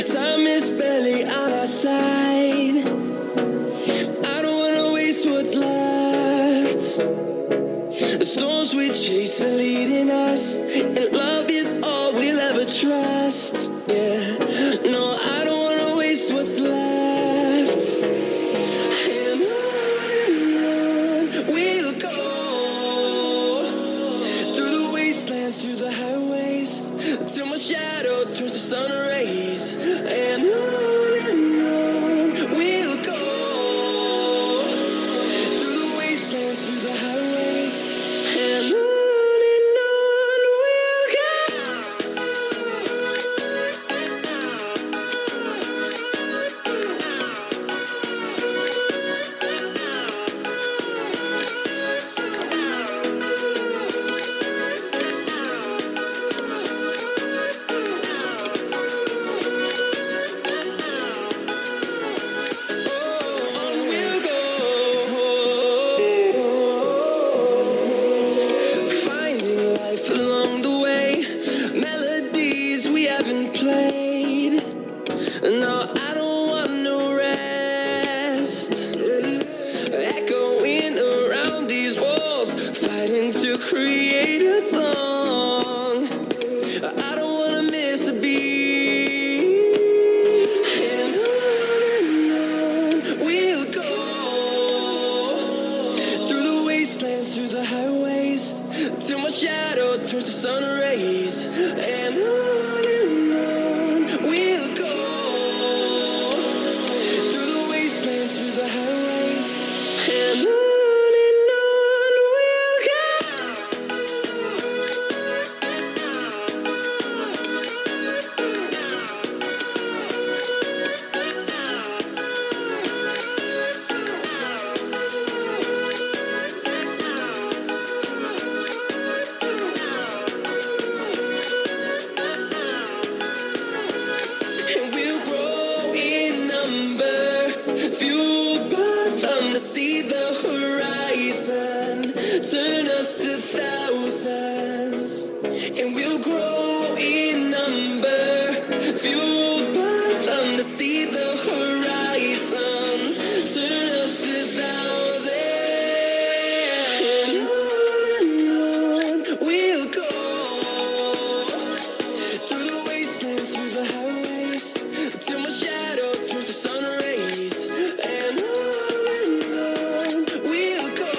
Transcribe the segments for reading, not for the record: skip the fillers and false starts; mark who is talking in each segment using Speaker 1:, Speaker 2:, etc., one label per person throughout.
Speaker 1: Time is barely on our side. I don't wanna waste what's left. The storms we chase are leading us, and love is all we'll ever trust. Yeah, no, I don't wanna waste what's left. And on we'll go, through the wastelands, through the highways, till my shadow turns to sun rays. And on we'll go, through the wastelands, through the highways, and on we'll go. Along the way, melodies we haven't played. No, I don't want no rest. Echoing around these walls, fighting to create a song. I don't wanna miss a beat. And on we'll go, through the wastelands, through the highways, till my shadow turns to sun rays. And on we'll go, through the wastelands, through the highways, and on we'll go. And we'll grow in number, fueled by them to see the horizon, turn us to thousands. And we'll grow in number, fueled by them to see the horizon, turn us to thousands. And on we'll go, through the wastelands, through the highways, till my shadow turns to sun rays. And on we'll go,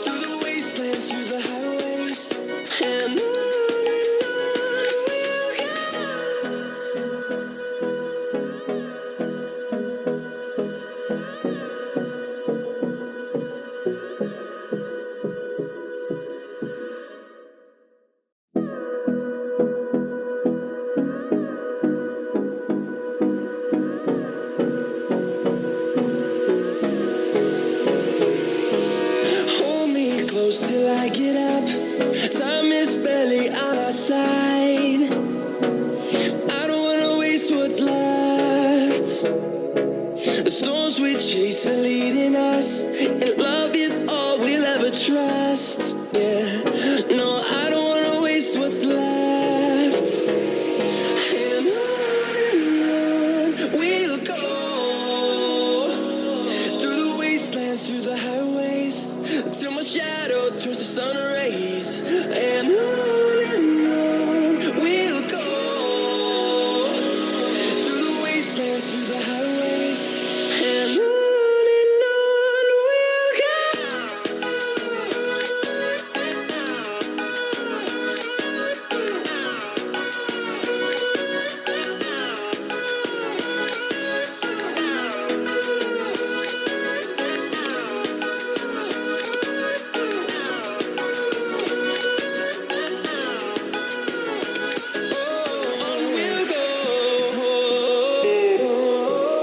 Speaker 1: through the wastelands, through the highways, and on we'll go. Hold me close till I get up. Time is barely on our side. I don't wanna waste what's left. The storms we chase are leading us, and